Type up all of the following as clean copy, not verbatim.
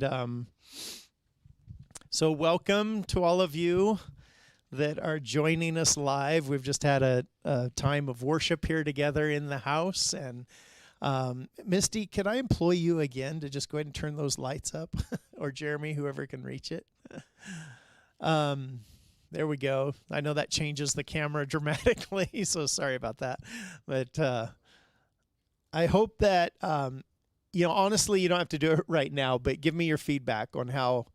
And so welcome to all of you that are joining us live. We've just had a time of worship here together in the house. And Misty, can I employ you again to just go ahead and turn those lights up? Or Jeremy, whoever can reach it. There we go. I know that changes the camera dramatically, so sorry about that. But I hope that, honestly, you don't have to do it right now, but give me your feedback on how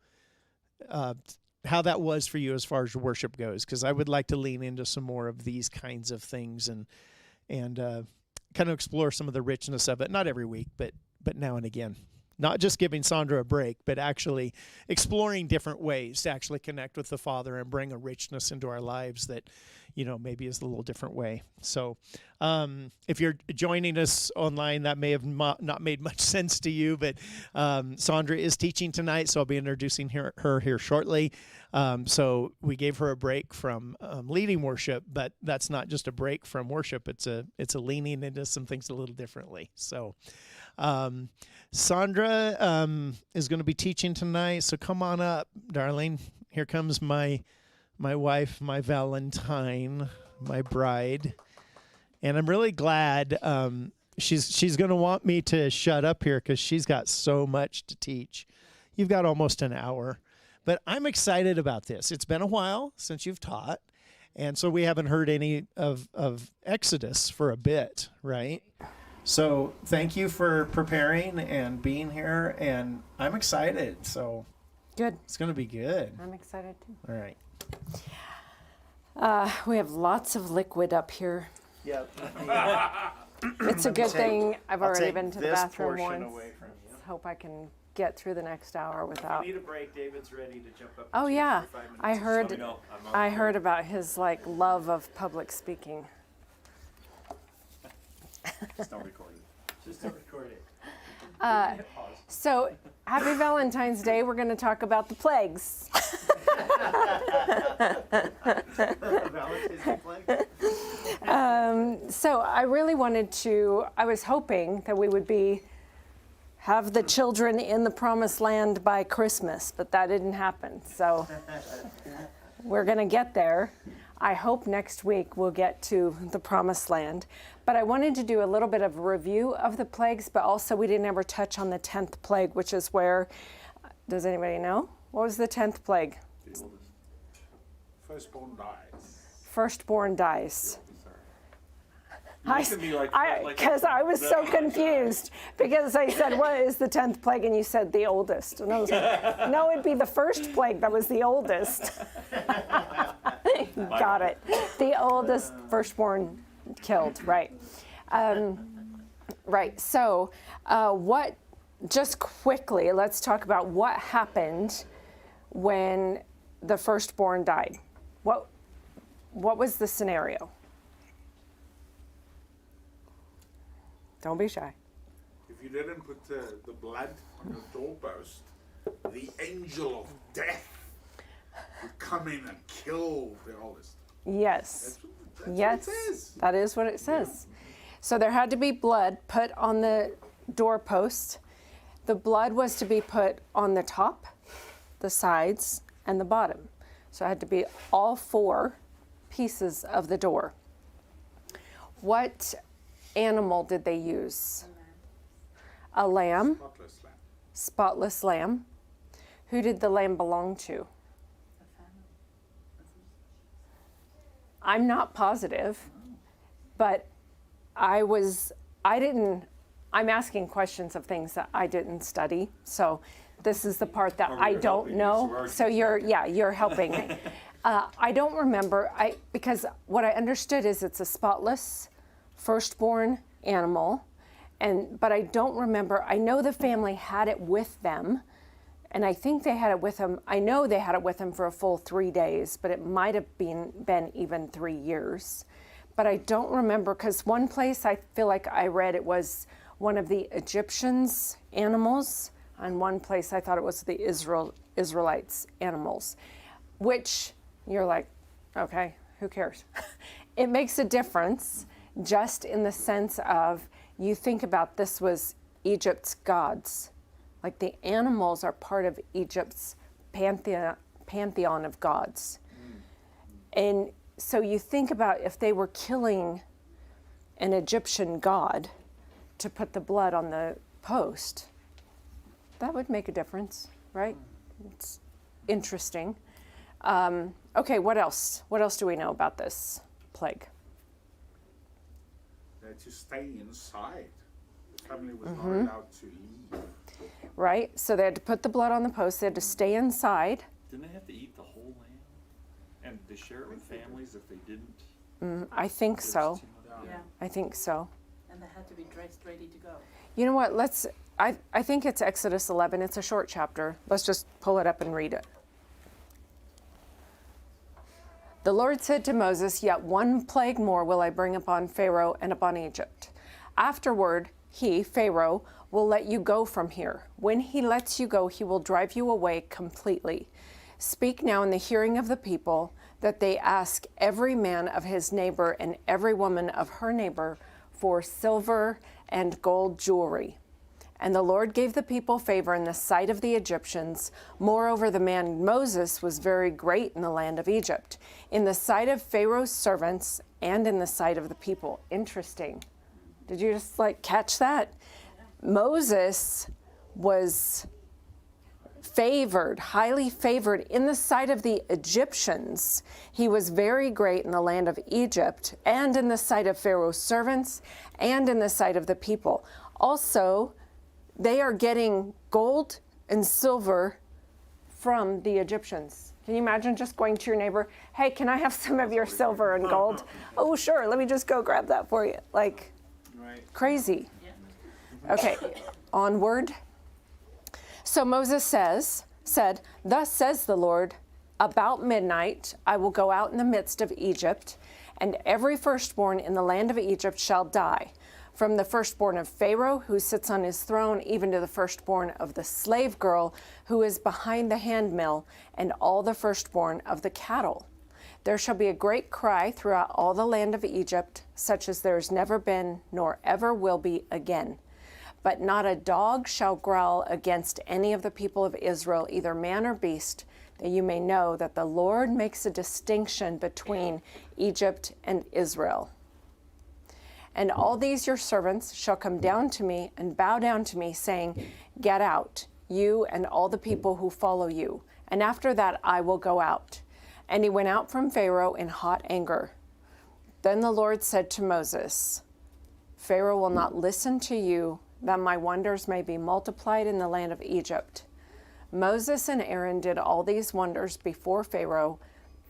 that was for you as far as worship goes, because I would like to lean into some more of these kinds of things and kind of explore some of the richness of it. Not every week, but now and again. Not just giving Sandra a break, but actually exploring different ways to actually connect with the Father and bring a richness into our lives that, maybe is a little different way. So if you're joining us online, that may have not made much sense to you, but Sandra is teaching tonight, so I'll be introducing her here shortly. So we gave her a break from leading worship, but that's not just a break from worship. It's a leaning into some things a little differently. So Sandra is going to be teaching tonight, so come on up, darling. Here comes my wife, my Valentine, my bride. And I'm really glad she's going to want me to shut up here because she's got so much to teach. You've got almost an hour. But I'm excited about this. It's been a while since you've taught, and so we haven't heard any of Exodus for a bit, right? So thank you for preparing and being here, and I'm excited. So good. It's going to be good. I'm excited too. All right. We have lots of liquid up here. Yep. It's a good thing I've already been to the this bathroom portion once. away from you. Hope I can get through the next hour without. If you need a break, David's ready to jump up. Oh yeah, I heard. Let me know. I heard about his love of public speaking. It's not recording. Just to record it. So happy Valentine's Day. We're going to talk about the plagues. Valentine's Day flag? So I really I was hoping that we would have the children in the promised land by Christmas, but that didn't happen. So we're going to get there. I hope next week we'll get to the promised land. But I wanted to do a little bit of a review of the plagues, but also we didn't ever touch on the 10th plague, which is where, does anybody know? What was the 10th plague? The oldest. Firstborn dies. Firstborn dies. Sorry. Because I was so confused because I said, what is the 10th plague? And you said the oldest. And I was like, no, it'd be the first plague that was the oldest. Got it. The oldest firstborn killed, right. Right, so just quickly, let's talk about what happened when the firstborn died. What was the scenario? Don't be shy. If you didn't put the blood on the doorpost, the angel of death would come in and kill the oldest. Yes. That's yes. what it says. That is what it says. So there had to be blood put on the doorpost. The blood was to be put on the top, the sides, and the bottom. So it had to be all 4 pieces of the door. What animal did they use? A lamb. Spotless lamb. Spotless lamb. Who did the lamb belong to? I'm not positive, but I'm asking questions of things that I didn't study. So this is the part that I don't know. So you're helping me. I don't remember, because what I understood is it's a spotless firstborn animal, but I don't remember. I know the family had it with them, and I think they had it with them. I know they had it with them for a full 3 days, but it might have been even 3 years. But I don't remember, because one place I feel like I read it was one of the Egyptians' animals, and one place I thought it was the Israelites' animals, which you're like, okay, who cares? It makes a difference just in the sense of you think about this was Egypt's gods Like the animals are part of Egypt's pantheon of gods. And so you think about if they were killing an Egyptian god to put the blood on the post, that would make a difference, right? It's interesting. Okay, what else? What else do we know about this plague? To stay inside. The family was not allowed to leave. Right? So they had to put the blood on the post. They had to stay inside. Didn't they have to eat the whole lamb? And they share it with families if they didn't? I think so. Yeah, I think so. and they had to be dressed ready to go. You know what? I think it's Exodus 11. It's a short chapter. Let's just pull it up and read it. The Lord said to Moses, "Yet one plague more will I bring upon Pharaoh and upon Egypt. Afterward, he, Pharaoh, will let you go from here. When he lets you go, he will drive you away completely. Speak now in the hearing of the people that they ask every man of his neighbor and every woman of her neighbor for silver and gold jewelry." And the Lord gave the people favor in the sight of the Egyptians. Moreover, the man Moses was very great in the land of Egypt, in the sight of Pharaoh's servants and in the sight of the people. Interesting. Did you just catch that? Moses was favored, highly favored in the sight of the Egyptians. He was very great in the land of Egypt and in the sight of Pharaoh's servants and in the sight of the people. Also, they are getting gold and silver from the Egyptians. Can you imagine just going to your neighbor, "Hey, can I have some of your silver and gold?" "Oh, sure, let me just go grab that for you." Crazy. Okay, onward. So Moses said, "Thus says the Lord, about midnight I will go out in the midst of Egypt, and every firstborn in the land of Egypt shall die, from the firstborn of Pharaoh who sits on his throne, even to the firstborn of the slave girl who is behind the handmill, and all the firstborn of the cattle. There shall be a great cry throughout all the land of Egypt, such as there has never been, nor ever will be again. But not a dog shall growl against any of the people of Israel, either man or beast, that you may know that the Lord makes a distinction between Egypt and Israel. And all these your servants shall come down to me and bow down to me, saying, Get out, you and all the people who follow you. And after that I will go out." And he went out from Pharaoh in hot anger. Then the Lord said to Moses, "Pharaoh will not listen to you, that my wonders may be multiplied in the land of Egypt." Moses and Aaron did all these wonders before Pharaoh,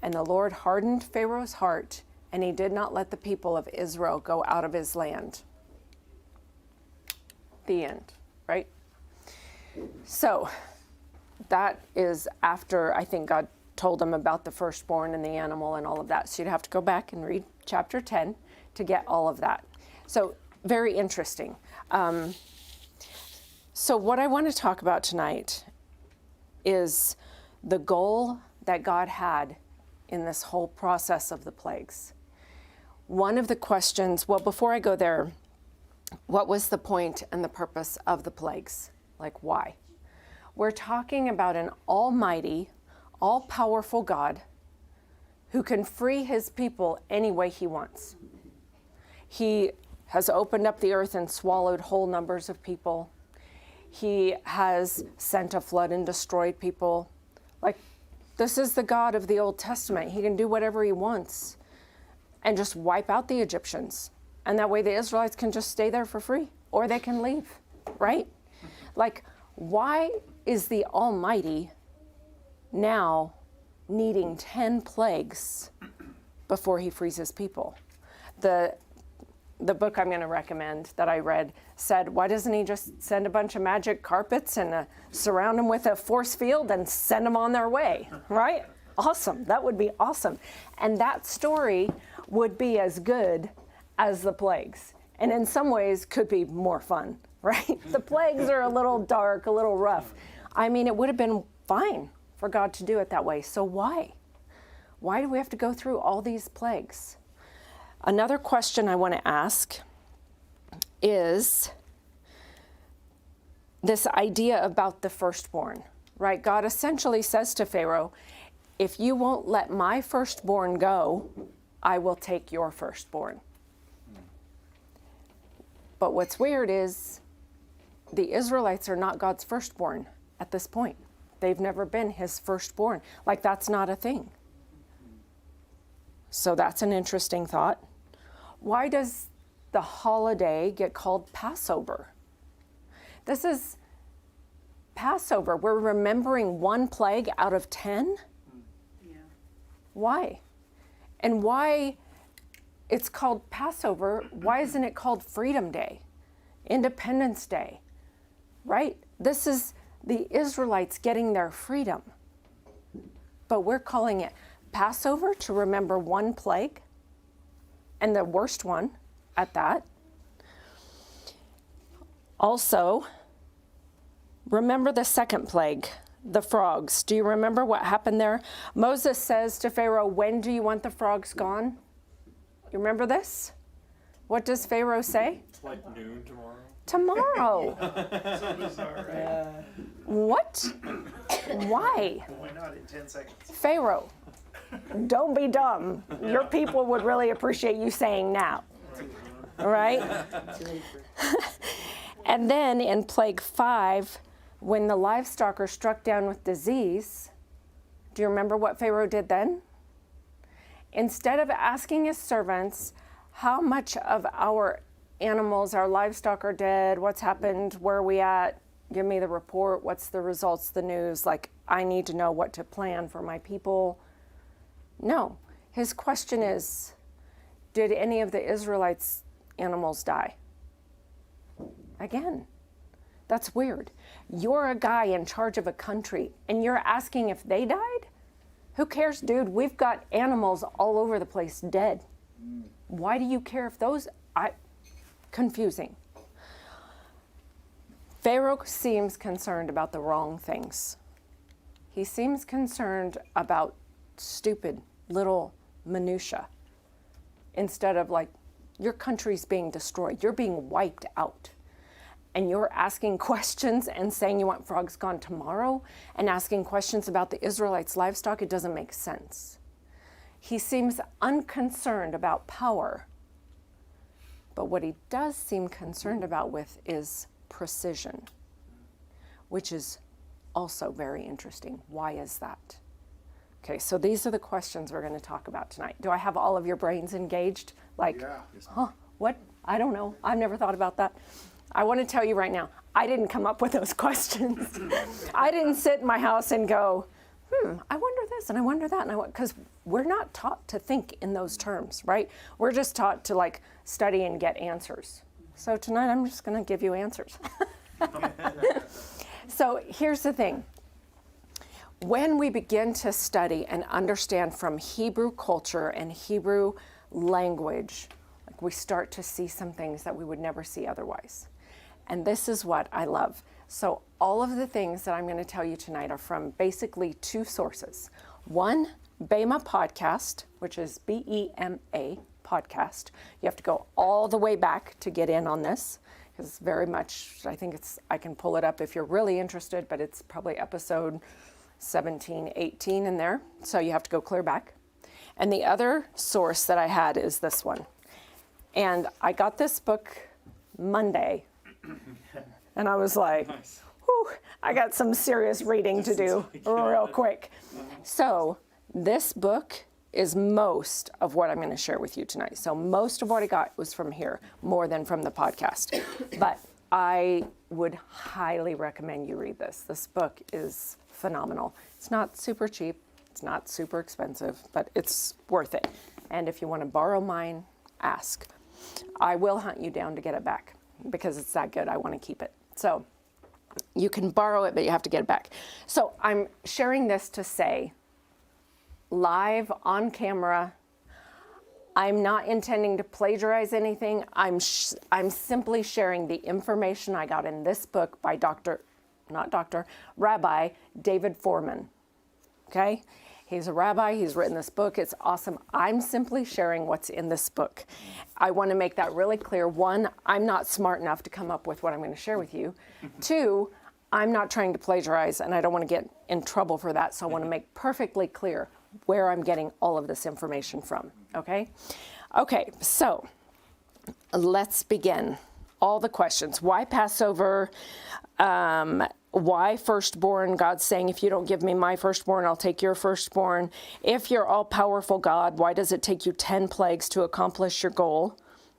and the Lord hardened Pharaoh's heart, and he did not let the people of Israel go out of his land. The end, right? So that is after, I think, God told them about the firstborn and the animal and all of that. So you'd have to go back and read chapter 10 to get all of that. So very interesting. So what I want to talk about tonight is the goal that God had in this whole process of the plagues. One of the questions, well, before I go there, what was the point and the purpose of the plagues? Like, why? We're talking about an almighty, all-powerful God who can free his people any way he wants. He has opened up the earth and swallowed whole numbers of people. He has sent a flood and destroyed people. Like, this is the God of the Old Testament. He can do whatever he wants and just wipe out the Egyptians. And that way the Israelites can just stay there for free, or they can leave, right? Like, why is the Almighty now needing 10 plagues before he frees his people? The book I'm going to recommend that I read said, why doesn't he just send a bunch of magic carpets and surround them with a force field and send them on their way, right? Awesome. That would be awesome. And that story would be as good as the plagues. And in some ways could be more fun, right? The plagues are a little dark, a little rough. I mean, it would have been fine for God to do it that way. So why? Why do we have to go through all these plagues? Another question I want to ask is, this idea about the firstborn, right? God essentially says to Pharaoh, if you won't let my firstborn go, I will take your firstborn. But what's weird is the Israelites are not God's firstborn at this point. They've never been his firstborn. Like, that's not a thing. So that's an interesting thought. Why does the holiday get called Passover? This is Passover. We're remembering one plague out of 10. Yeah. Why? And why it's called Passover, why isn't it called Freedom Day, Independence Day, right? This is the Israelites getting their freedom. But we're calling it Passover to remember one plague, and the worst one at that. Also, remember the second plague, the frogs. Do you remember what happened there? Moses says to Pharaoh, when do you want the frogs gone? You remember this? What does Pharaoh say? It's like noon tomorrow. Tomorrow. So bizarre, right? What? Why? Why not in 10 seconds? Pharaoh, don't be dumb. Your people would really appreciate you saying now. Right? And then in plague 5, when the livestock are struck down with disease, do you remember what Pharaoh did then? Instead of asking his servants, how much of our animals, our livestock are dead, what's happened, where are we at, give me the report, what's the results, the news, like I need to know what to plan for my people. No, his question is, did any of the Israelites' animals die? Again, that's weird. You're a guy in charge of a country and you're asking if they died? Who cares, dude? We've got animals all over the place dead. Why do you care if those... Confusing. Pharaoh seems concerned about the wrong things. He seems concerned about stupid little minutia instead of like, your country's being destroyed. You're being wiped out. And you're asking questions and saying you want frogs gone tomorrow and asking questions about the Israelites' livestock. It doesn't make sense. He seems unconcerned about power. But what he does seem concerned about with is precision, which is also very interesting. Why is that? Okay, so these are the questions we're going to talk about tonight. Do I have all of your brains engaged? Like, Yeah. What? I don't know. I've never thought about that. I want to tell you right now, I didn't come up with those questions. I didn't sit in my house and go, I wonder this and I wonder that, and because we're not taught to think in those terms, right? We're just taught to like study and get answers. So tonight I'm just going to give you answers. So here's the thing. When we begin to study and understand from Hebrew culture and Hebrew language, like we start to see some things that we would never see otherwise. And this is what I love. So all of the things that I'm going to tell you tonight are from basically two sources. One, Bema Podcast, which is B-E-M-A podcast. You have to go all the way back to get in on this, because it's very much, I can pull it up if you're really interested, but it's probably episode 17, 18 in there. So you have to go clear back. And the other source that I had is this one. And I got this book Monday. And I was like, whew, I got some serious reading to do real quick. So this book is most of what I'm going to share with you tonight. So most of what I got was from here, more than from the podcast. But I would highly recommend you read this. This book is phenomenal. It's not super cheap. It's not super expensive, but it's worth it. And if you want to borrow mine, ask. I will hunt you down to get it back because it's that good. I want to keep it. So you can borrow it, but you have to get it back. So I'm sharing this to say, live on camera, I'm not intending to plagiarize anything. I'm simply sharing the information I got in this book by Rabbi David Foreman. Okay? He's a rabbi. He's written this book. It's awesome. I'm simply sharing what's in this book. I want to make that really clear. One, I'm not smart enough to come up with what I'm going to share with you. Two, I'm not trying to plagiarize, and I don't want to get in trouble for that. So I want to make perfectly clear where I'm getting all of this information from. Okay? Okay, so let's begin. All the questions. Why Passover? Why firstborn? God's saying, if you don't give me my firstborn, I'll take your firstborn. If you're all-powerful God, why does it take you 10 plagues to accomplish your goal?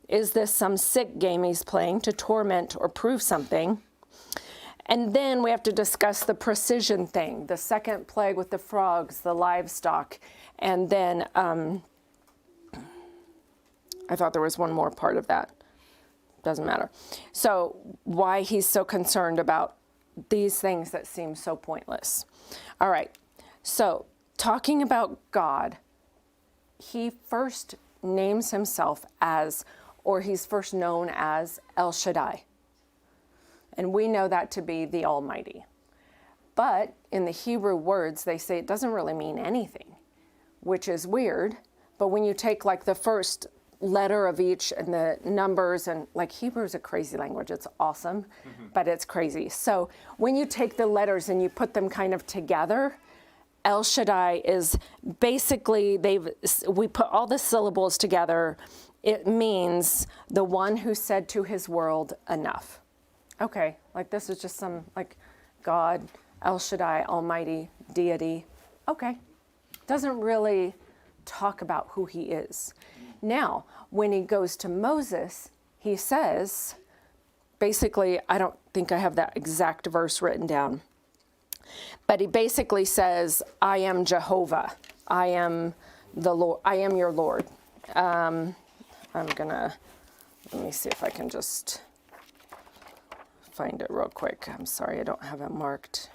Is this some sick game he's playing to torment or prove something? And then we have to discuss the precision thing, the second plague with the frogs, the livestock, and then I thought there was one more part of that. Doesn't matter. So why he's so concerned about these things that seem so pointless. All right. So talking about God, he first names himself as, or he's first known as El Shaddai. And we know that to be the Almighty. But in the Hebrew words, they say it doesn't really mean anything, which is weird. But when you take like the first letter of each and the numbers, and like Hebrew is a crazy language. It's awesome, but it's crazy. So when you take the letters and you put them kind of together, El Shaddai is basically, we put all the syllables together. It means the one who said to his world, enough. Okay, like this is just some like God, El Shaddai, Almighty, deity. Okay, doesn't really talk about who he is. Now, when he goes to Moses, he says, basically, I don't think I have that exact verse written down, but he basically says, I am Jehovah. I am the Lord. I am your Lord. Let me see if I can just find it real quick. I'm sorry, I don't have it marked.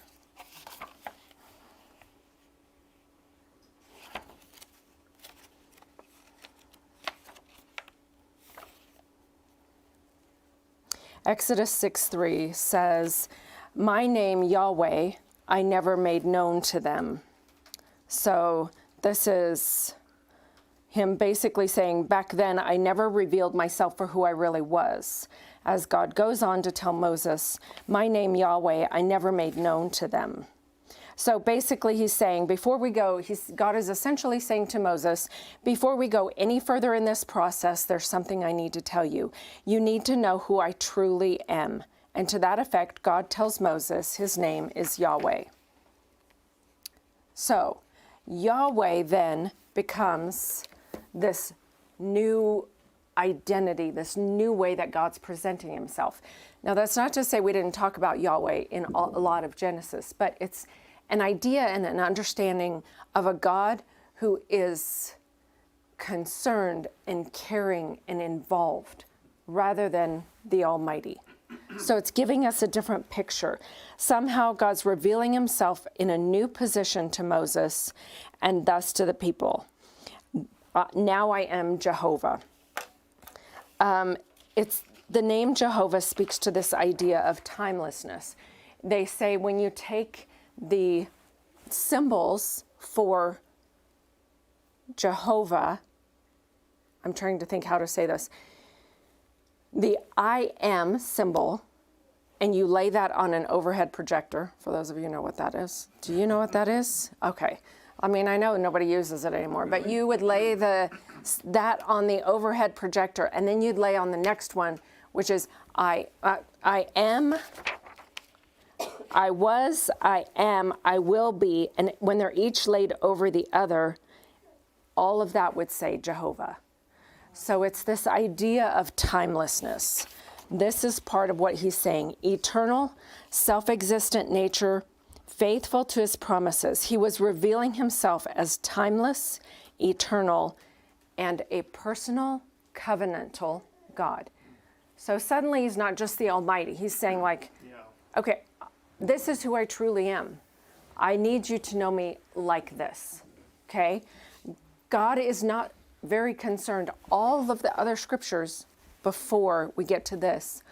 Exodus 6:3 says, my name Yahweh, I never made known to them. So this is him basically saying, back then I never revealed myself for who I really was. As God goes on to tell Moses, my name Yahweh, I never made known to them. So basically he's saying, before we go, God is essentially saying to Moses, before we go any further in this process, there's something I need to tell you. You need to know who I truly am. And to that effect, God tells Moses his name is Yahweh. So Yahweh then becomes this new identity, this new way that God's presenting himself. Now that's not to say we didn't talk about Yahweh in a lot of Genesis, but it's an idea and an understanding of a God who is concerned and caring and involved rather than the Almighty. So it's giving us a different picture. Somehow God's revealing himself in a new position to Moses and thus to the people. Now I am Jehovah. It's the name Jehovah speaks to this idea of timelessness. They say when you take the symbols for Jehovah, I'm trying to think how to say this, the I am symbol, and you lay that on an overhead projector. For those of you who know what that is. Do you know what that is? Okay. I mean, I know nobody uses it anymore, but you would lay that on the overhead projector, and then you'd lay on the next one, which is I am, I was, I am, I will be. And when they're each laid over the other, all of that would say Jehovah. So it's this idea of timelessness. This is part of what he's saying. Eternal, self-existent nature, faithful to his promises. He was revealing himself as timeless, eternal, and a personal, covenantal God. So suddenly he's not just the Almighty. He's saying like, okay, this is who I truly am. I need you to know me like this, okay? God is not very concerned. All of the other scriptures before we get to this,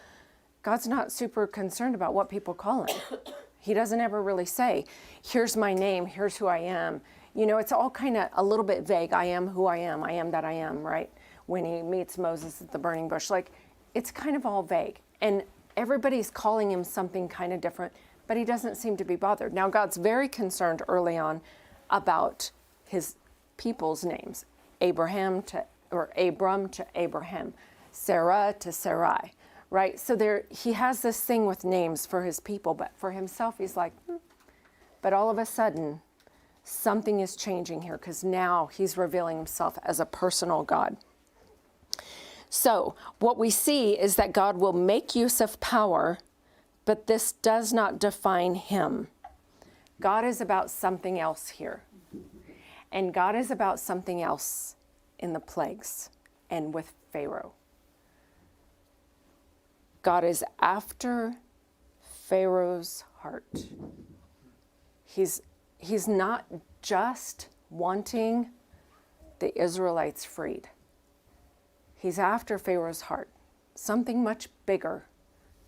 God's not super concerned about what people call him. He doesn't ever really say, here's my name, here's who I am, You know, it's all kind of a little bit vague. I am who I am that I am, right? When he meets Moses at the burning bush, like, it's kind of all vague. And everybody's calling him something kind of different, but he doesn't seem to be bothered. Now, God's very concerned early on about his people's names. Abram to Abraham, Sarah to Sarai, right? So he has this thing with names for his people, but for himself, he's like, But all of a sudden, something is changing here because now he's revealing himself as a personal God. So what we see is that God will make use of power, but this does not define him. God is about something else here. And God is about something else in the plagues and with Pharaoh. God is after Pharaoh's heart. He's not just wanting the Israelites freed. He's after Pharaoh's heart. Something much bigger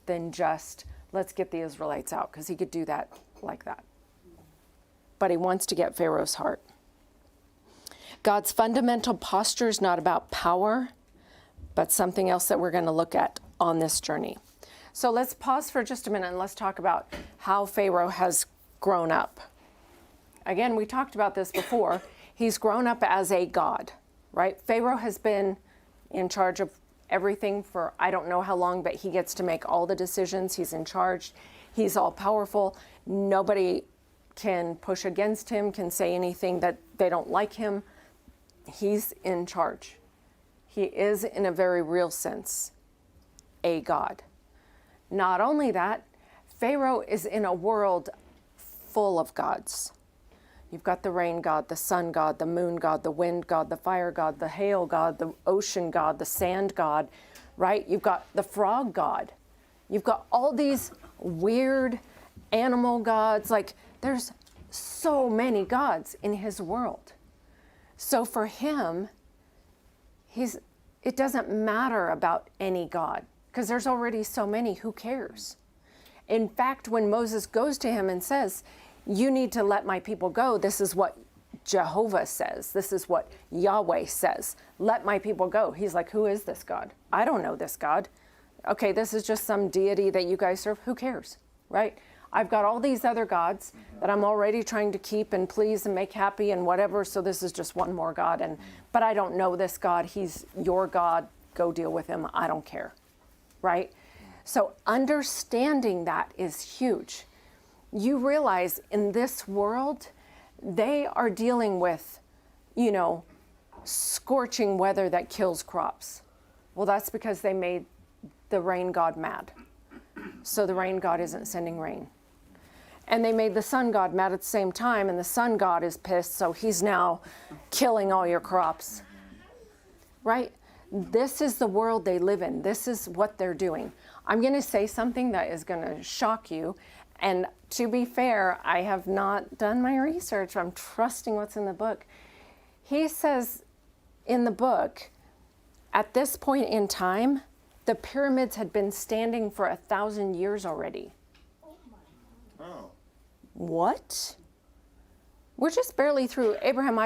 than just, let's get the Israelites out, because he could do that like that. But he wants to get Pharaoh's heart. God's fundamental posture is not about power, but something else that we're going to look at on this journey. So let's pause for just a minute and let's talk about how Pharaoh has grown up. Again, we talked about this before. He's grown up as a god, right? Pharaoh has been in charge of everything for I don't know how long, but he gets to make all the decisions. He's in charge. He's all powerful. Nobody can push against him, can say anything that they don't like him. He's in charge. He is, in a very real sense, a god. Not only that, Pharaoh is in a world full of gods. You've got the rain god, the sun god, the moon god, the wind god, the fire god, the hail god, the ocean god, the sand god, right? You've got the frog god. You've got all these weird animal gods. Like, there's so many gods in his world. So for him, it doesn't matter about any god because there's already so many. Who cares? In fact, when Moses goes to him and says, you need to let my people go, this is what Jehovah says. This is what Yahweh says. Let my people go. He's like, who is this God? I don't know this God. Okay, this is just some deity that you guys serve. Who cares, right? I've got all these other gods that I'm already trying to keep and please and make happy and whatever, so this is just one more God. But I don't know this God. He's your God. Go deal with him. I don't care, right? So understanding that is huge. You realize in this world, they are dealing with, scorching weather that kills crops. Well, that's because they made the rain god mad. So the rain god isn't sending rain. And they made the sun god mad at the same time, and the sun god is pissed, so he's now killing all your crops. Right? This is the world they live in. This is what they're doing. I'm going to say something that is going to shock you. And to be fair, I have not done my research. I'm trusting what's in the book. He says in the book, at this point in time, the pyramids had been standing for 1,000 years already. Oh. What? We're just barely through Abraham,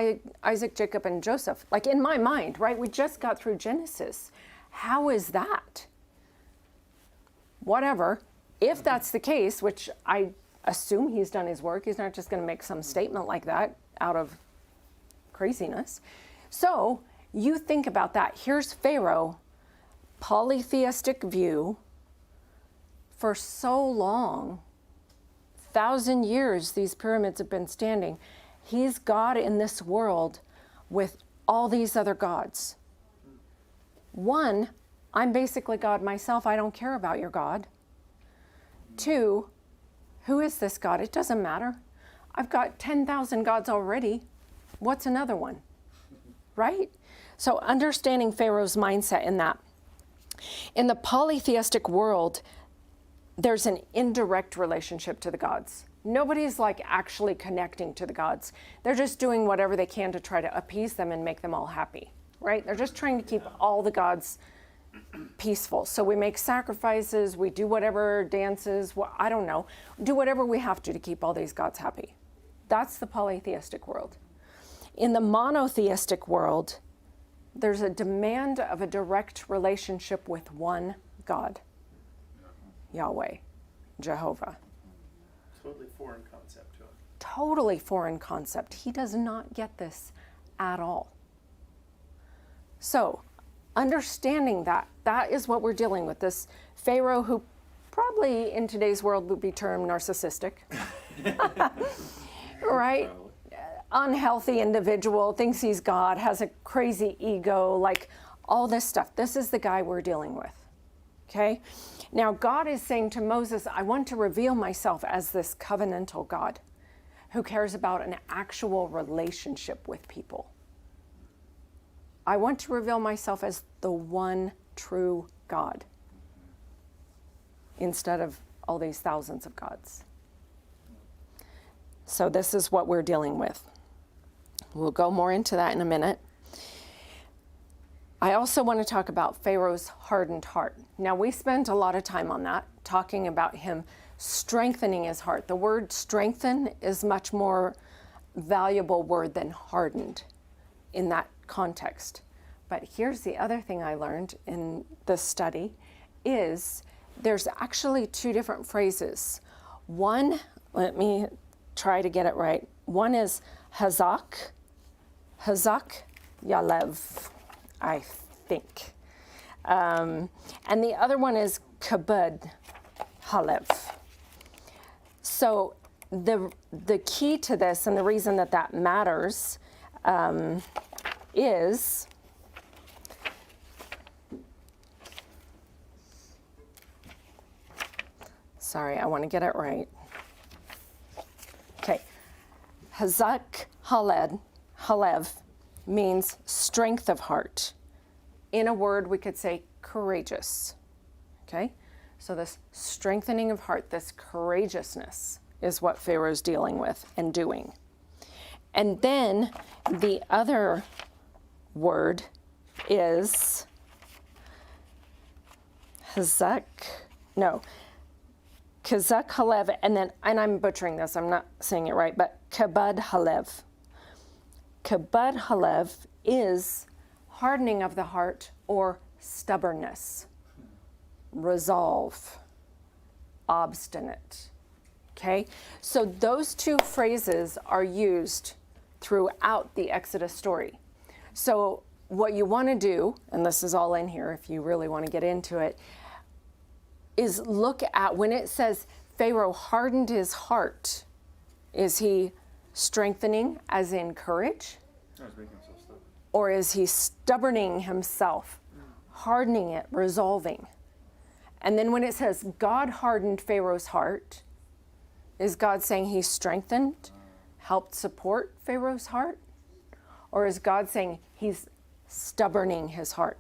Isaac, Jacob, and Joseph. Like in my mind, right? We just got through Genesis. How is that? Whatever. If that's the case, which I assume he's done his work, he's not just going to make some statement like that out of craziness. So you think about that. Here's Pharaoh, polytheistic view. For so long, 1,000 years, these pyramids have been standing. He's God in this world with all these other gods. One, I'm basically God myself. I don't care about your God. Two, who is this God? It doesn't matter. I've got 10,000 gods already. What's another one? Right? So understanding Pharaoh's mindset in that. In the polytheistic world, there's an indirect relationship to the gods. Nobody's like actually connecting to the gods. They're just doing whatever they can to try to appease them and make them all happy, right? They're just trying to keep all the gods peaceful. So we make sacrifices, we do whatever dances, I don't know, do whatever we have to keep all these gods happy. That's the polytheistic world. In the monotheistic world, there's a demand of a direct relationship with one God, Yahweh, Jehovah. Totally foreign concept to him. Totally foreign concept. He does not get this at all. So, understanding that, that is what we're dealing with. This Pharaoh who probably in today's world would be termed narcissistic. Right? Unhealthy individual, thinks he's God, has a crazy ego, like all this stuff. This is the guy we're dealing with. Okay? Now, God is saying to Moses, I want to reveal myself as this covenantal God who cares about an actual relationship with people. I want to reveal myself as the one true God instead of all these thousands of gods. So this is what we're dealing with. We'll go more into that in a minute. I also want to talk about Pharaoh's hardened heart. Now, we spent a lot of time on that, talking about him strengthening his heart. The word strengthen is much more valuable word than hardened in that context. But here's the other thing I learned in this study is there's actually two different phrases. One, let me try to get it right. One is hazak yalev, I think. And the other one is kabud halev. So the key to this and the reason that that matters is sorry, I want to get it right. Okay. Hazak halev means strength of heart. In a word, we could say courageous. Okay? So this strengthening of heart, this courageousness is what Pharaoh's dealing with and doing. And then the other word is kazak halev, and I'm butchering this, I'm not saying it right, but kabud halev. Kabud halev is hardening of the heart or stubbornness, resolve, obstinate. Okay? So those two phrases are used throughout the Exodus story. So what you want to do, and this is all in here if you really want to get into it, is look at when it says Pharaoh hardened his heart. Is he strengthening as in courage? No, he's making himself stubborn. Or is he stubborning himself, hardening it, resolving? And then when it says God hardened Pharaoh's heart, is God saying he strengthened, helped support Pharaoh's heart? Or is God saying he's stubborning his heart?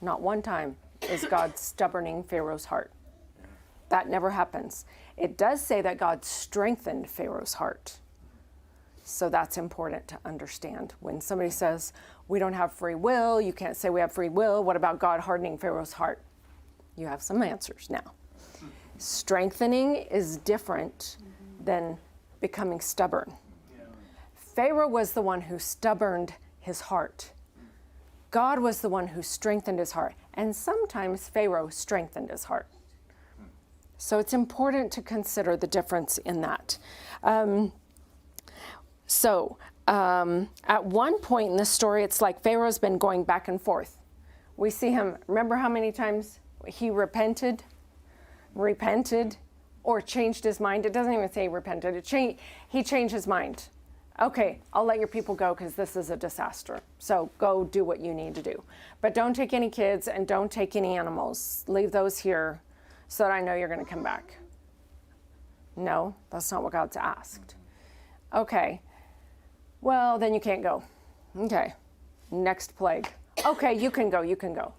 Not one time is God stubborning Pharaoh's heart. That never happens. It does say that God strengthened Pharaoh's heart. So that's important to understand. When somebody says, we don't have free will, you can't say we have free will, what about God hardening Pharaoh's heart? You have some answers now. Strengthening is different than becoming stubborn. Pharaoh was the one who stubborned his heart. God was the one who strengthened his heart. And sometimes Pharaoh strengthened his heart. So it's important to consider the difference in that. At one point in the story, it's like Pharaoh's been going back and forth. We see him, remember how many times he repented, or changed his mind? It doesn't even say repented. He changed his mind. Okay, I'll let your people go because this is a disaster. So go do what you need to do. But don't take any kids and don't take any animals. Leave those here so that I know you're going to come back. No, that's not what God's asked. Okay, well, then you can't go. Okay, next plague. Okay, you can go.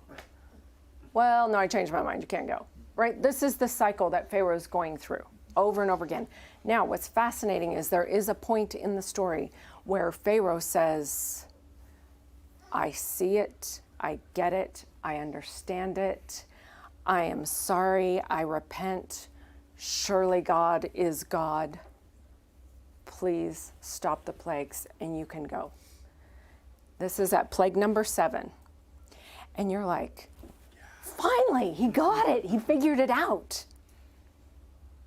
Well, no, I changed my mind, you can't go. Right? This is the cycle that Pharaoh's going through over and over again. Now, what's fascinating is there is a point in the story where Pharaoh says, I see it, I get it, I understand it, I am sorry, I repent, surely God is God. Please stop the plagues and you can go. This is at plague number 7. And you're like, finally, he got it. He figured it out.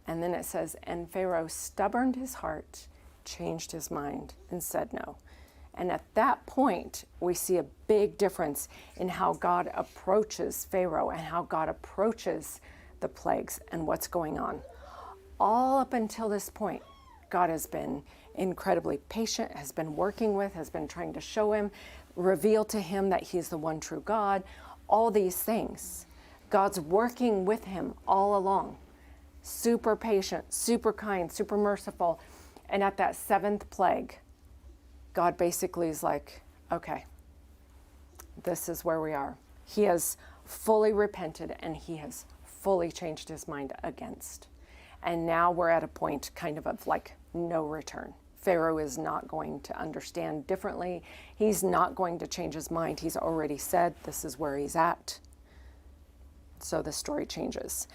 And then it says, and Pharaoh stubborned his heart, changed his mind, and said no. And at that point, we see a big difference in how God approaches Pharaoh and how God approaches the plagues and what's going on. All up until this point, God has been incredibly patient, has been working with, has been trying to show him, reveal to him that he's the one true God, all these things. God's working with him all along. Super patient, super kind, super merciful. And at that 7th plague, God basically is like, okay, this is where we are. He has fully repented and he has fully changed his mind against. And now we're at a point kind of like no return. Pharaoh is not going to understand differently. He's not going to change his mind. He's already said this is where he's at. So the story changes.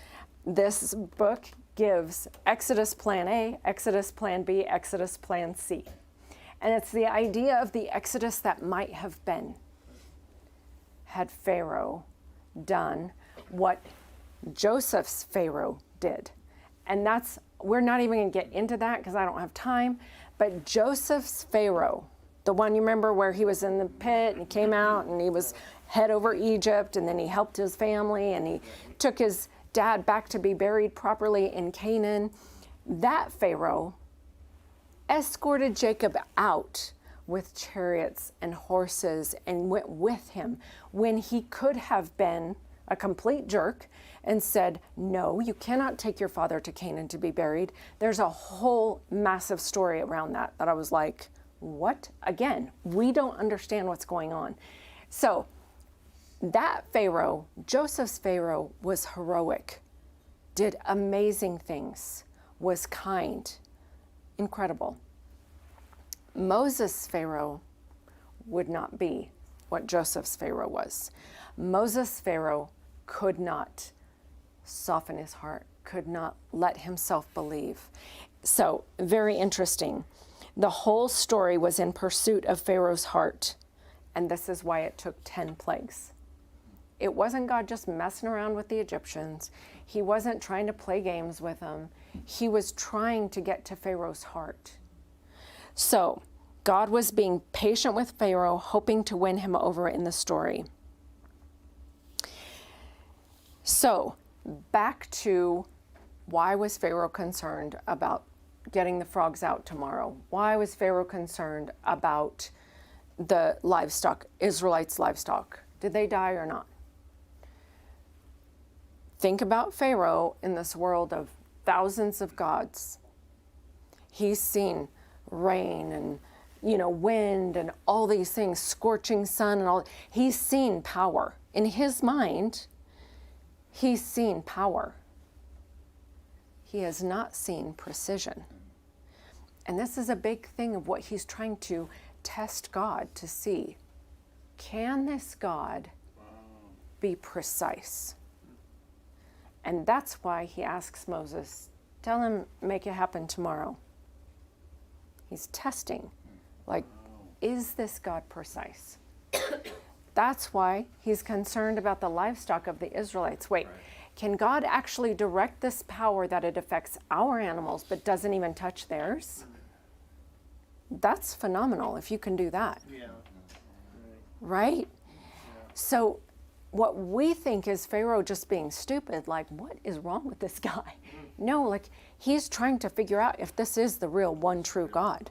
This book gives Exodus plan A, Exodus plan B, Exodus plan C. And it's the idea of the Exodus that might have been had Pharaoh done what Joseph's Pharaoh did. And we're not even going to get into that because I don't have time. But Joseph's Pharaoh, the one you remember where he was in the pit and he came out and he was head over Egypt and then he helped his family and he took his dad back to be buried properly in Canaan. That Pharaoh escorted Jacob out with chariots and horses and went with him when he could have been a complete jerk and said, no, you cannot take your father to Canaan to be buried. There's a whole massive story around that I was like, what? Again, we don't understand what's going on. So that Pharaoh, Joseph's Pharaoh, was heroic, did amazing things, was kind, incredible. Moses' Pharaoh would not be what Joseph's Pharaoh was. Moses' Pharaoh could not soften his heart, could not let himself believe. So, very interesting. The whole story was in pursuit of Pharaoh's heart, and this is why it took 10 plagues. It wasn't God just messing around with the Egyptians. He wasn't trying to play games with them. He was trying to get to Pharaoh's heart. So, God was being patient with Pharaoh, hoping to win him over in the story. So, back to why was Pharaoh concerned about getting the frogs out tomorrow? Why was Pharaoh concerned about the livestock, Israelites' livestock? Did they die or not? Think about Pharaoh in this world of thousands of gods. He's seen rain and wind and all these things, scorching sun and all. He's seen power. In his mind, he's seen power. He has not seen precision. And this is a big thing of what he's trying to test God to see. Can this God be precise? And that's why he asks Moses, tell him, make it happen tomorrow. He's testing. Like, is this God precise? That's why he's concerned about the livestock of the Israelites. Wait, can God actually direct this power that it affects our animals but doesn't even touch theirs? That's phenomenal if you can do that. Yeah. Right? So what we think is Pharaoh just being stupid, like, what is wrong with this guy? No, like, he's trying to figure out if this is the real one true God.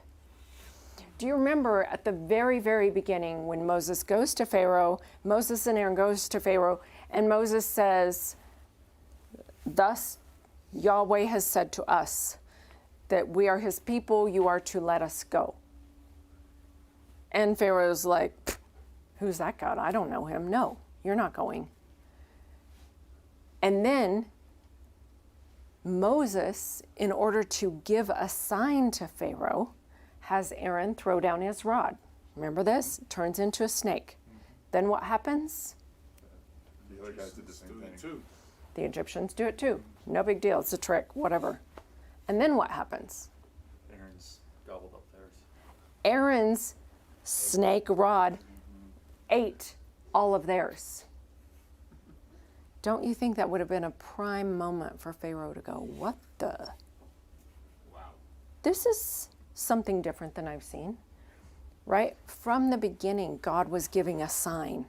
Do you remember at the very, very beginning when Moses goes to Pharaoh, Moses and Aaron goes to Pharaoh, and Moses says, thus Yahweh has said to us that we are his people, you are to let us go. And Pharaoh's like, who's that God? I don't know him. No, you're not going. And then Moses, in order to give a sign to Pharaoh, has Aaron throw down his rod. Remember this? It turns into a snake. Then what happens? The other guys did the same thing too. The Egyptians do it too. No big deal. It's a trick, whatever. And then what happens? Aaron's gobbled up theirs. Aaron's snake rod ate all of theirs. Don't you think that would have been a prime moment for Pharaoh to go, what the? Wow. This is something different than I've seen, right? From the beginning, God was giving a sign.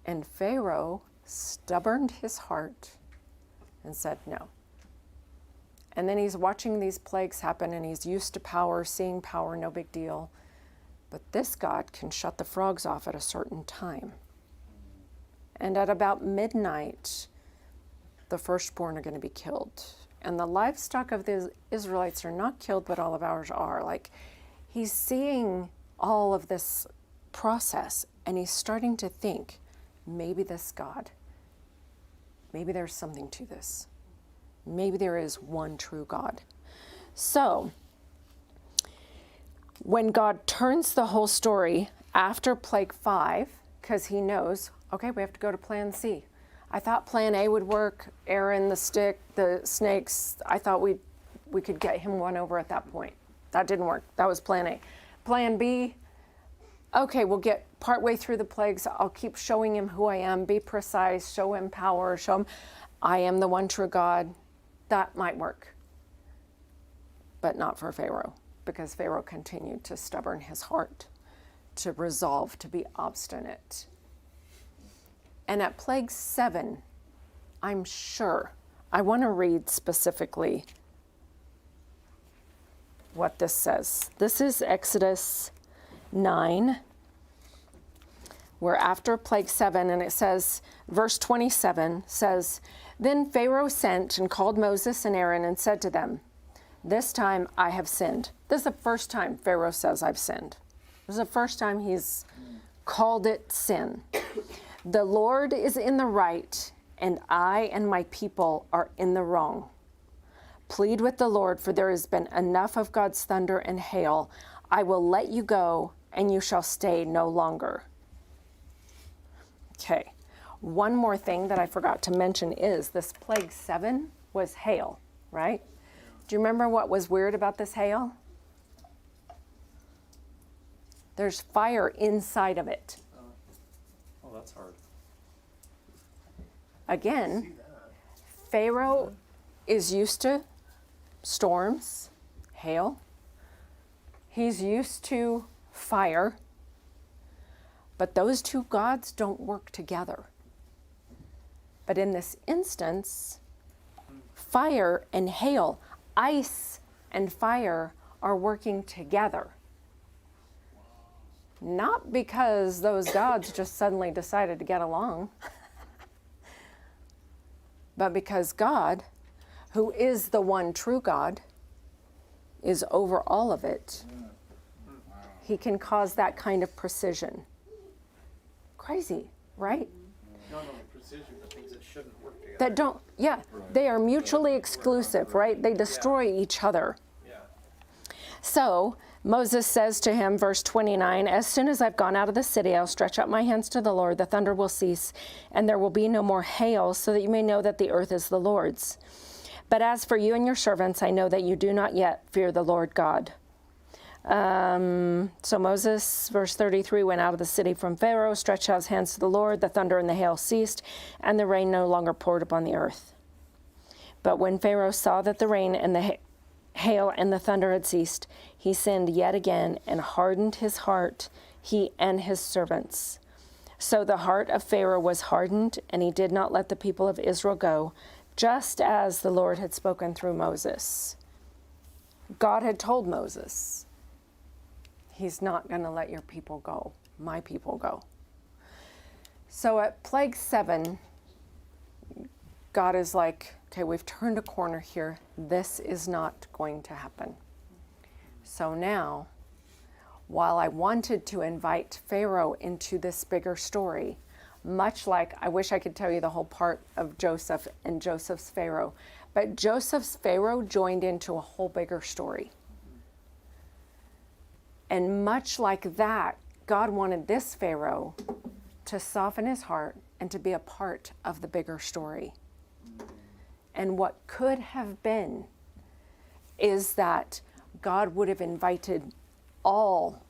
And Pharaoh stubborned his heart and said no. And then he's watching these plagues happen, and he's used to power, seeing power, no big deal. But this God can shut the frogs off at a certain time. And at about midnight, the firstborn are going to be killed. And the livestock of the Israelites are not killed, but all of ours are. Like, he's seeing all of this process, and he's starting to think, maybe this God, maybe there's something to this. Maybe there is one true God. So, when God turns the whole story after plague 5, because he knows, okay, we have to go to plan C. I thought plan A would work. Aaron, the stick, the snakes, I thought we could get him won over at that point. That didn't work. That was plan A. Plan B, okay, we'll get partway through the plagues. I'll keep showing him who I am, be precise, show him power, show him I am the one true God. That might work, but not for Pharaoh, because Pharaoh continued to stubborn his heart, to resolve to be obstinate. And at plague 7, I'm sure, I want to read specifically what this says. This is Exodus 9. We're after plague 7, and it says, verse 27 says, Then Pharaoh sent and called Moses and Aaron and said to them, This time I have sinned. This is the first time Pharaoh says I've sinned. This is the first time he's called it sin. The Lord is in the right, and I and my people are in the wrong. Plead with the Lord, for there has been enough of God's thunder and hail. I will let you go, and you shall stay no longer. Okay. One more thing that I forgot to mention is this plague 7 was hail, right? Do you remember what was weird about this hail? There's fire inside of it. Oh, that's hard. Again, Pharaoh is used to storms, hail. He's used to fire. But those two gods don't work together. But in this instance, fire and hail, ice and fire are working together. Not because those gods just suddenly decided to get along, but because God, who is the one true God, is over all of it. He can cause that kind of precision. Crazy, right? Not only precision, but things that shouldn't work together. That don't, yeah, they are mutually exclusive, right? They destroy each other. Yeah. So Moses says to him, verse 29, As soon as I've gone out of the city, I'll stretch out my hands to the Lord. The thunder will cease, and there will be no more hail, so that you may know that the earth is the Lord's. But as for you and your servants, I know that you do not yet fear the Lord God. So Moses, verse 33, went out of the city from Pharaoh, stretched out his hands to the Lord. The thunder and the hail ceased, and the rain no longer poured upon the earth. But when Pharaoh saw that the rain and the hail and the thunder had ceased, he sinned yet again and hardened his heart, he and his servants. So the heart of Pharaoh was hardened, and he did not let the people of Israel go, just as the Lord had spoken through Moses. God had told Moses, He's not going to let your people go, my people go. So at plague 7, God is like, okay, we've turned a corner here. This is not going to happen. So now, while I wanted to invite Pharaoh into this bigger story, much like I wish I could tell you the whole part of Joseph and Joseph's Pharaoh, but Joseph's Pharaoh joined into a whole bigger story. And much like that, God wanted this Pharaoh to soften his heart and to be a part of the bigger story. And what could have been is that God would have invited all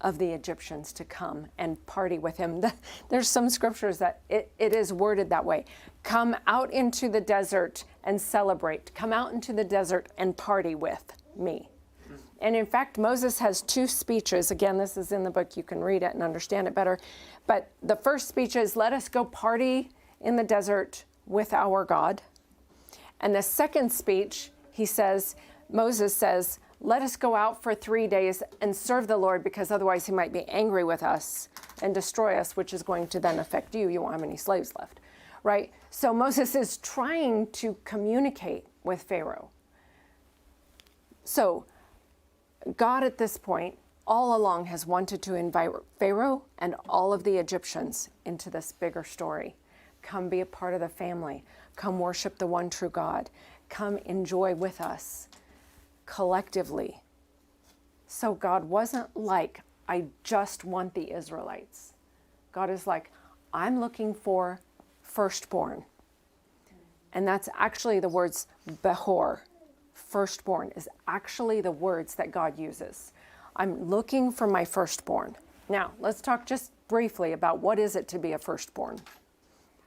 of the Egyptians to come and party with him. There's some scriptures that it is worded that way. Come out into the desert and celebrate. Come out into the desert and party with me. And in fact, Moses has 2 speeches. Again, this is in the book. You can read it and understand it better. But the first speech is, let us go party in the desert with our God. And the second speech, Moses says, let us go out for 3 days and serve the Lord, because otherwise he might be angry with us and destroy us, which is going to then affect you. You won't have any slaves left, right? So Moses is trying to communicate with Pharaoh. So God at this point, all along, has wanted to invite Pharaoh and all of the Egyptians into this bigger story. Come be a part of the family. Come worship the one true God. Come enjoy with us collectively. So God wasn't like, I just want the Israelites. God is like, I'm looking for firstborn. And that's actually the words Behor. Firstborn is actually the words that God uses. I'm looking for my firstborn. Now, let's talk just briefly about what is it to be a firstborn.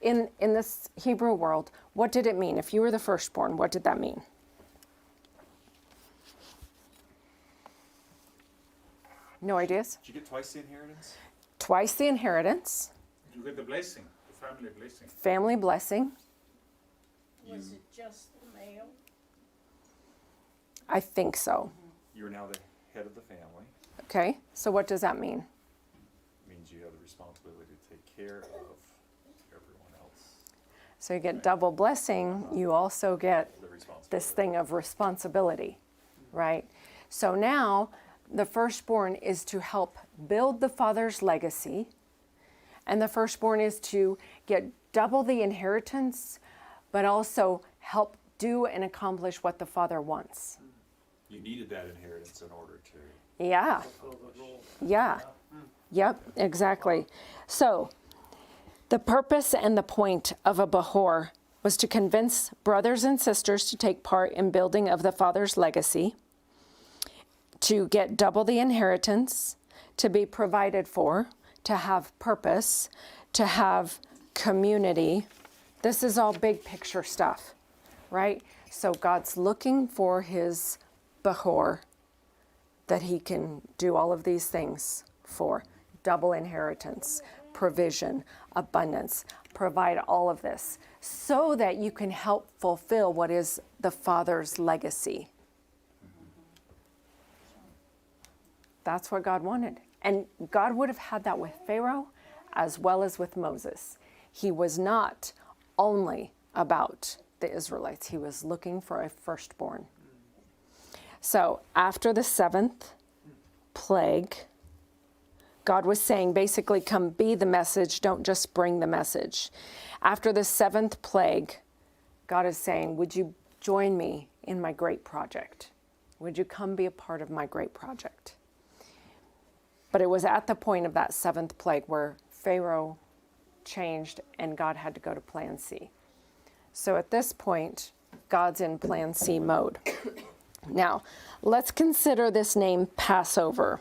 In this Hebrew world, what did it mean? If you were the firstborn, what did that mean? No ideas? Did you get twice the inheritance? Twice the inheritance, You get the blessing, the family blessing. family blessing. Was it just the male? I think so. You're now the head of the family. Okay, so what does that mean? It means you have the responsibility to take care of everyone else. So you get double blessing, you also get The responsibility. this thing of responsibility, right? So now the firstborn is to help build the father's legacy, and the firstborn is to get double the inheritance, but also help do and accomplish what the father wants. You needed that inheritance in order to. Yeah, Fulfill the role. yeah, yep, exactly. So the purpose and the point of a Behor was to convince brothers and sisters to take part in building of the father's legacy, to get double the inheritance, to be provided for, to have purpose, to have community. This is all big picture stuff, right? So God's looking for his Behor that he can do all of these things for. Double inheritance, provision, abundance, provide all of this so that you can help fulfill what is the Father's legacy. That's what God wanted. And God would have had that with Pharaoh as well as with Moses. He was not only about the Israelites. He was looking for a firstborn. So after the 7th plague, God was saying, basically, come be the message, don't just bring the message. After the 7th plague, God is saying, would you join me in my great project? Would you come be a part of my great project? But it was at the point of that 7th plague where Pharaoh changed and God had to go to plan C. So at this point, God's in plan C mode. Now, let's consider this name Passover.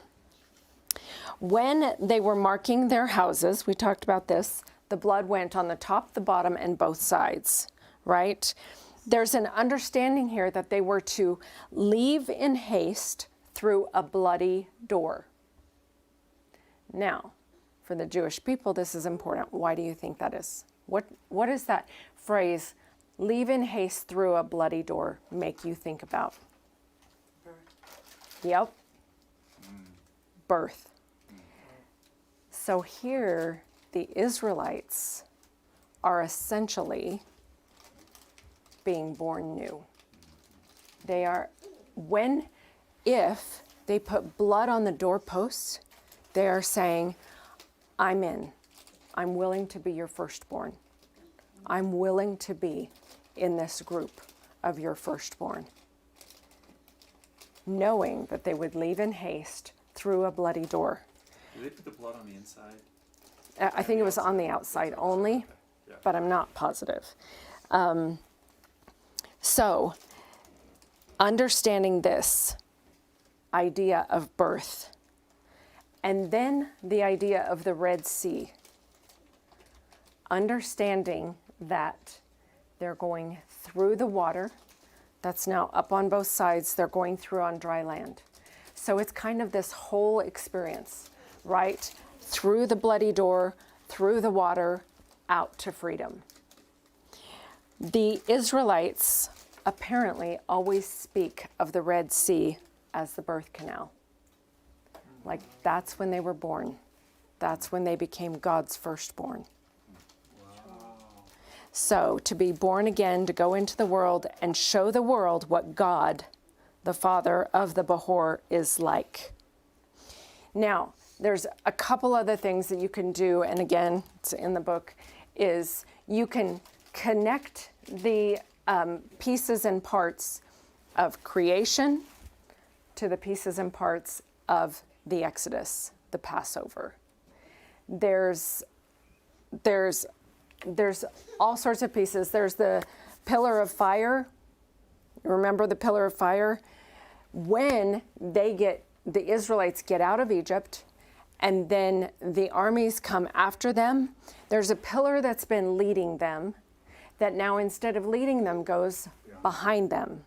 When they were marking their houses, we talked about this, the blood went on the top, the bottom, and both sides, right? There's an understanding here that they were to leave in haste through a bloody door. Now, for the Jewish people, this is important. Why do you think that is? What does that phrase, leave in haste through a bloody door, make you think about? Yep. Birth. So here, the Israelites are essentially being born new. They are, if they put blood on the doorposts, they are saying, I'm in. I'm willing to be your firstborn. I'm willing to be in this group of your firstborn. Knowing that they would leave in haste through a bloody door. Did they put the blood on the inside? I think it was on the outside only, Yeah. but I'm not positive. So, understanding this idea of birth And then the idea of the Red Sea. Understanding that they're going through the water. That's now up on both sides. They're going through on dry land. So it's kind of this whole experience, right? Through the bloody door, through the water, out to freedom. The Israelites apparently always speak of the Red Sea as the birth canal. Like that's when they were born. That's when they became God's firstborn. So to be born again, to go into the world and show the world what God, the Father of the Behor, is like. Now, there's a couple other things that you can do, and again, it's in the book, is you can connect the pieces and parts of creation to the pieces and parts of the Exodus, the Passover. There's all sorts of pieces. There's the pillar of fire. Remember the pillar of fire? When the Israelites get out of Egypt and then the armies come after them, there's a pillar that's been leading them that now instead of leading them goes behind them.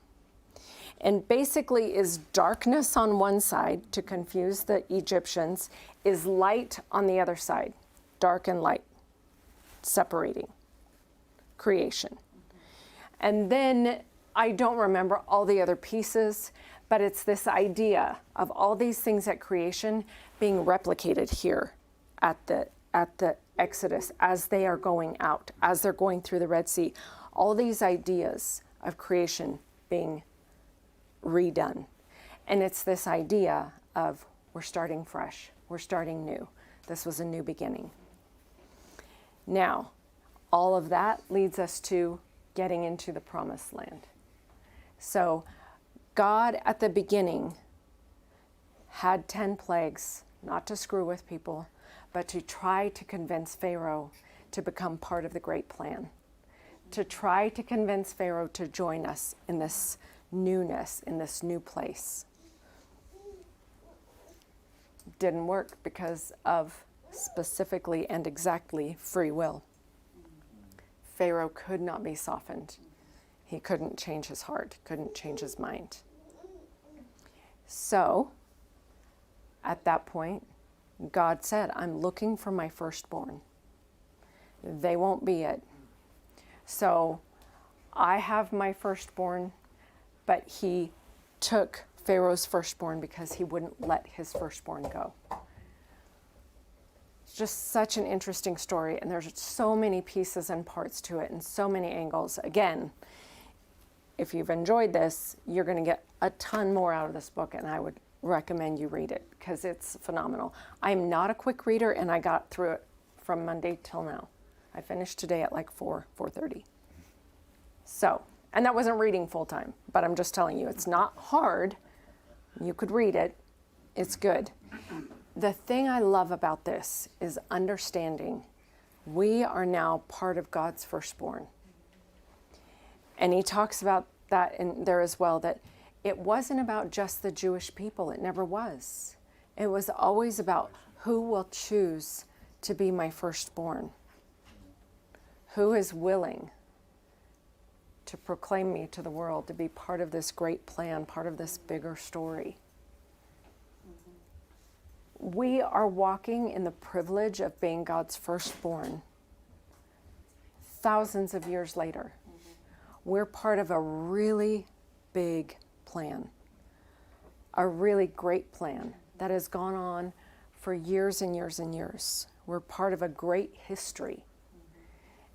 And basically is darkness on one side to confuse the Egyptians, is light on the other side, dark and light, separating creation. And then I don't remember all the other pieces, but it's this idea of all these things at creation being replicated here at the Exodus as they are going out, as they're going through the Red Sea. All these ideas of creation being redone. And it's this idea of we're starting fresh, we're starting new. This was a new beginning. Now, all of that leads us to getting into the promised land. So God at the beginning had 10 plagues, not to screw with people, but to try to convince Pharaoh to become part of the great plan, to try to convince Pharaoh to join us in this newness, in this new place. Didn't work because of specifically and exactly free will. Pharaoh could not be softened. He couldn't change his heart, couldn't change his mind. So, at that point, God said, I'm looking for my firstborn. They won't be it. So, I have my firstborn, but he took Pharaoh's firstborn because he wouldn't let his firstborn go. It's just such an interesting story, and there's so many pieces and parts to it and so many angles. Again, if you've enjoyed this, you're going to get a ton more out of this book, and I would recommend you read it because it's phenomenal. I'm not a quick reader, and I got through it from Monday till now. I finished today at like 4:30. So, and that wasn't reading full time, but I'm just telling you, it's not hard. You could read it. It's good. The thing I love about this is understanding we are now part of God's firstborn. And he talks about that in there as well, that it wasn't about just the Jewish people. It never was. It was always about who will choose to be my firstborn. Who is willing to proclaim me to the world, to be part of this great plan, part of this bigger story. We are walking in the privilege of being God's firstborn thousands of years later. We're part of a really big plan, a really great plan that has gone on for years and years and years. We're part of a great history.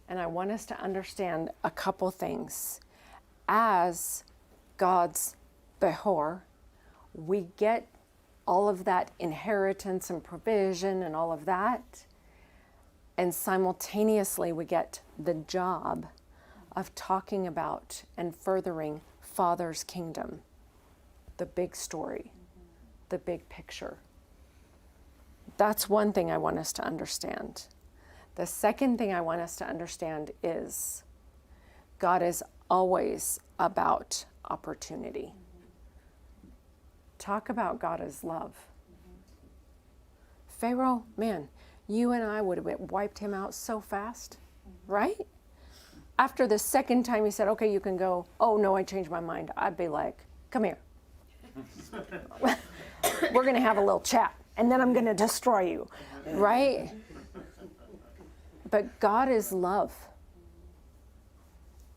And I want us to understand a couple things. As God's Behor, we get all of that inheritance and provision and all of that. And simultaneously, we get the job of talking about and furthering Father's kingdom, the big story, the big picture. That's one thing I want us to understand. The second thing I want us to understand is God is always about opportunity. Talk about God as love. Pharaoh, man, you and I would have wiped him out so fast, right? After the second time he said, okay, you can go, oh no, I changed my mind, I'd be like, come here. We're going to have a little chat, and then I'm going to destroy you, right? But God is love.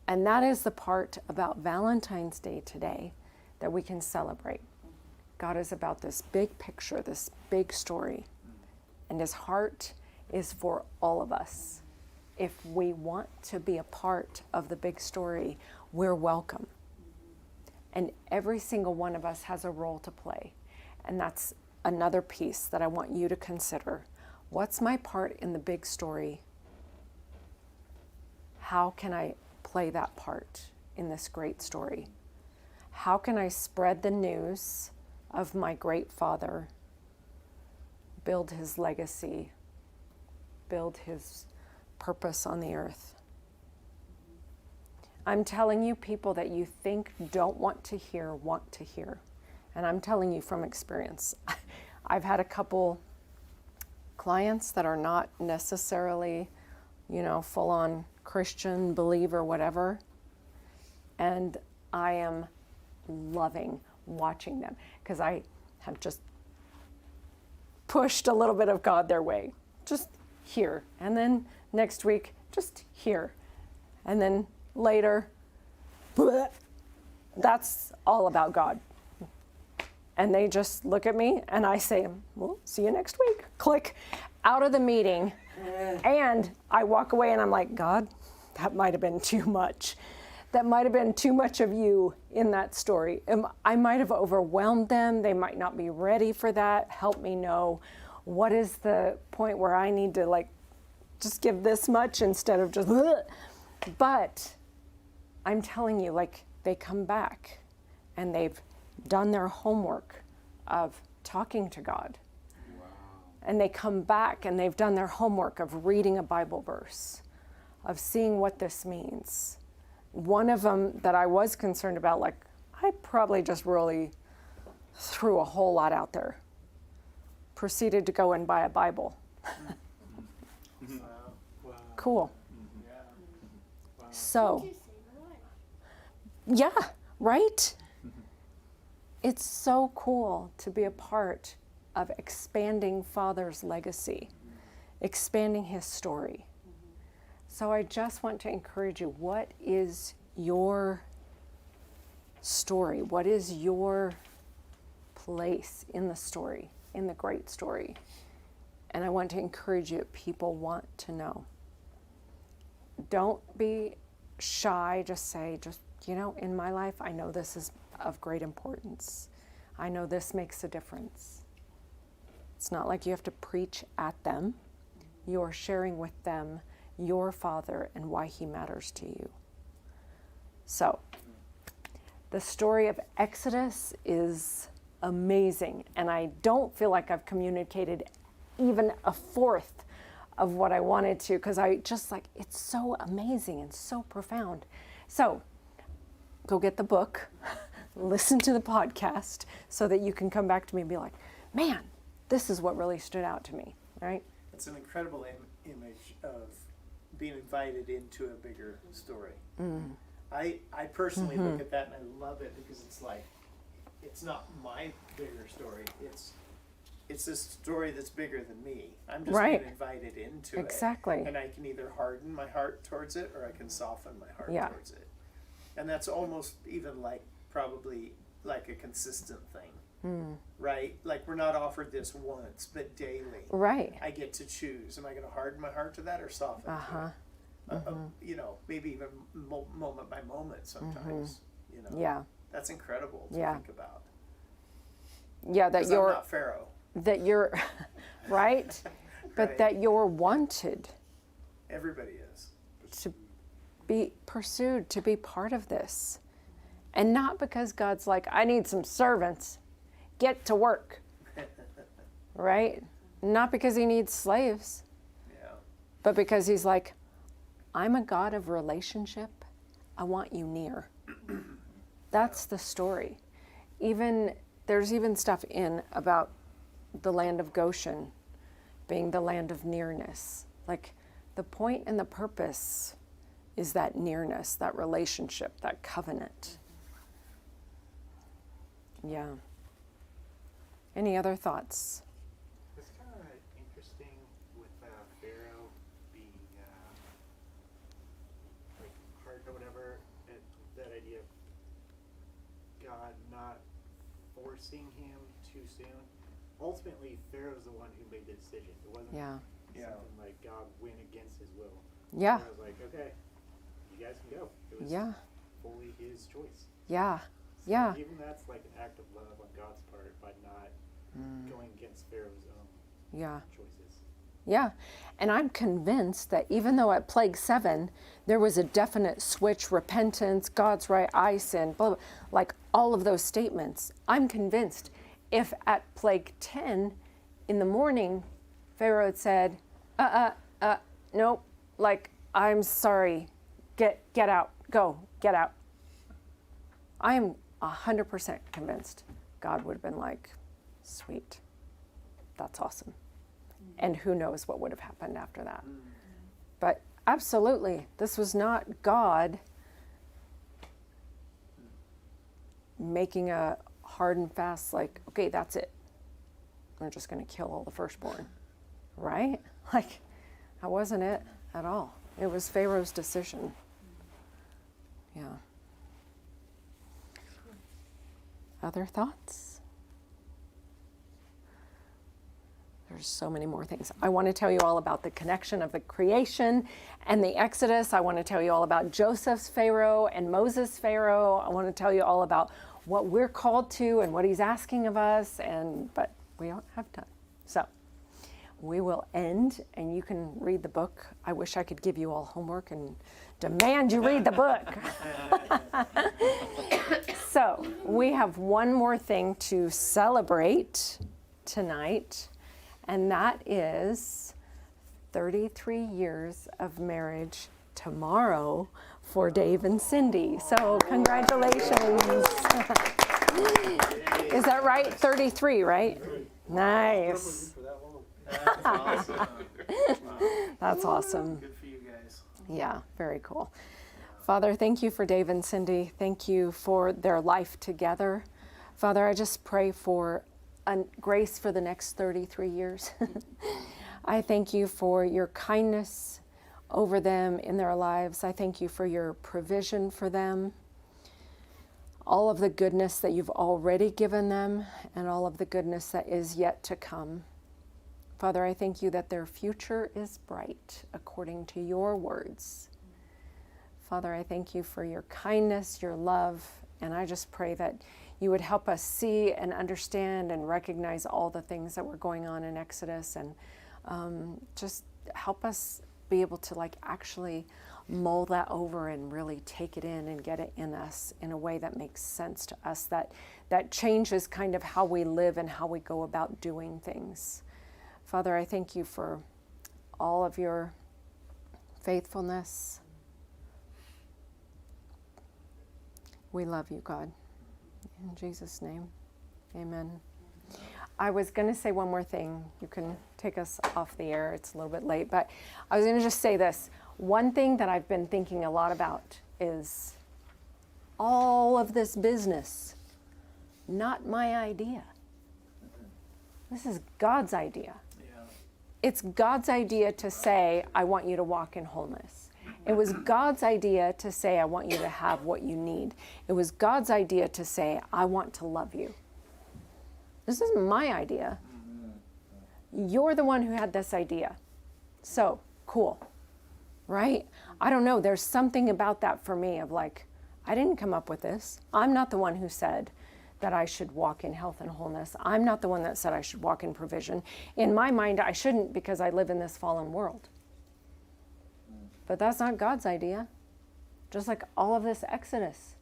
And that is the part about Valentine's Day today that we can celebrate. God is about this big picture, this big story. And his heart is for all of us. If we want to be a part of the big story, we're welcome. And every single one of us has a role to play. And that's another piece that I want you to consider. What's my part in the big story? How can I play that part in this great story? How can I spread the news of my great Father, build his legacy, build his purpose on the earth? I'm telling you, people that you think don't want to hear, want to hear. And I'm telling you from experience. I've had a couple clients that are not necessarily, full-on Christian, believer, whatever. And I am loving watching them because I have just pushed a little bit of God their way. Just here. And then next week, just here. And then later, bleh, that's all about God. And they just look at me and I say, well, see you next week. Click out of the meeting. And I walk away and I'm like, God, that might have been too much. That might have been too much of you in that story. I might have overwhelmed them. They might not be ready for that. Help me know what is the point where I need to just give this much instead of just, bleh. But I'm telling you, they come back and they've done their homework of talking to God. Wow. And they come back and they've done their homework of reading a Bible verse, of seeing what this means. One of them that I was concerned about, I probably just really threw a whole lot out there, proceeded to go and buy a Bible. Wow. Cool. Yeah. Wow. So, yeah, right? It's so cool to be a part of expanding Father's legacy, expanding his story. So I just want to encourage you, what is your story? What is your place in the story, in the great story? And I want to encourage you, people want to know. Don't be shy, just say, in my life, I know this is of great importance. I know this makes a difference. It's not like you have to preach at them. You're sharing with them your Father and why he matters to you. So, the story of Exodus is amazing, and I don't feel like I've communicated even a fourth of what I wanted to, because I just it's so amazing and so profound. So, go get the book, listen to the podcast, so that you can come back to me and be like, man, this is what really stood out to me, right? It's an incredible image of being invited into a bigger story. I personally look at that and I love it because it's not my bigger story. It's this story that's bigger than me. I'm just being invited into it. Exactly. And I can either harden my heart towards it or I can soften my heart towards it. And that's almost even probably a consistent thing, right? We're not offered this once, but daily. Right. I get to choose. Am I going to harden my heart to that or soften to it? Maybe even moment by moment sometimes. Yeah. That's incredible to think about. Yeah, that you're I'm not Pharaoh. That you're right, but Right. that you're wanted Everybody is. to be pursued, to be part of this. And not because God's like, I need some servants, get to work. Right? Not because he needs slaves, Yeah. but because he's like, I'm a God of relationship. I want you near. That's the story. There's even stuff about the land of Goshen being the land of nearness. Like the point and the purpose is that nearness, that relationship, that covenant. Yeah. Any other thoughts? It's kind of interesting with Pharaoh being like hard or whatever, and that idea of God not forcing him too soon. Ultimately, Pharaoh's the one who made the decision. It wasn't something like God went against his will. Yeah. I was like, okay, you guys can go. It was fully his choice. Yeah. So Yeah. even that's like an act of love on God's part by not going against Pharaoh's own choices. Yeah. And I'm convinced that even though at Plague 7, there was a definite switch, repentance, God's right, I sinned, blah, blah, like all of those statements, I'm convinced if at Plague 10 in the morning, Pharaoh had said, nope, like, I'm sorry, get out, go, get out. I am 100% convinced God would have been like, sweet, that's awesome. And who knows what would have happened after that. But absolutely, this was not God making a hard and fast, like, okay, that's it. We're just going to kill all the firstborn, right? Like, that wasn't it at all. It was Pharaoh's decision. Yeah. Other thoughts? There's so many more things. I want to tell you all about the connection of the creation and the Exodus. I want to tell you all about Joseph's Pharaoh and Moses' Pharaoh. I want to tell you all about what we're called to and what he's asking of us, but we don't have time. So we will end, and you can read the book. I wish I could give you all homework and demand you read the book. So we have one more thing to celebrate tonight, and that is 33 yees of marriage tomorrow for Dave and Cindy. So congratulations. Is that right? 33, right? Nice. That's awesome. Good for you guys. Yeah, very cool. Father, thank you for Dave and Cindy. Thank you for their life together. Father, I just pray for grace for the next 33 years. I thank you for your kindness over them in their lives. I thank you for your provision for them, all of the goodness that you've already given them, and all of the goodness that is yet to come. Father, I thank you that their future is bright according to your words. Father, I thank you for your kindness, your love, and I just pray that you would help us see and understand and recognize all the things that were going on in Exodus, and just help us be able to actually mull that over and really take it in and get it in us in a way that makes sense to us, that changes kind of how we live and how we go about doing things. Father, I thank you for all of your faithfulness. We love you, God. In Jesus' name, amen. I was going to say one more thing. You can take us off the air. It's a little bit late, but I was going to just say this. One thing that I've been thinking a lot about is all of this business, not my idea. This is God's idea. It's God's idea to say, I want you to walk in wholeness. It was God's idea to say, I want you to have what you need. It was God's idea to say, I want to love you. This isn't my idea. You're the one who had this idea. So, cool. Right? I don't know. There's something about that for me of like, I didn't come up with this. I'm not the one who said that I should walk in health and wholeness. I'm not the one that said I should walk in provision. In my mind, I shouldn't because I live in this fallen world. But that's not God's idea. Just like all of this Exodus.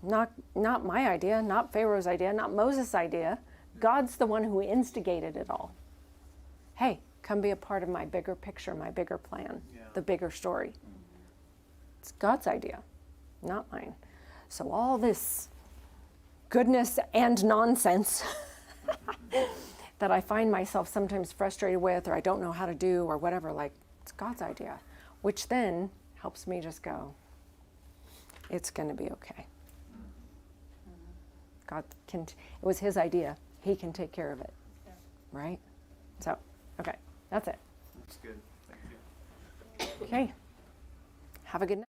Not my idea, not Pharaoh's idea, not Moses' idea. God's the one who instigated it all. Hey, come be a part of my bigger picture, my bigger plan, the bigger story. It's God's idea, not mine. So all this goodness and nonsense that I find myself sometimes frustrated with, or I don't know how to do, or whatever, like, it's God's idea, which then helps me just go, it's going to be okay. God can, it was his idea. He can take care of it. Right? So, okay, that's it. That's good. Thank you. Okay. Have a good night.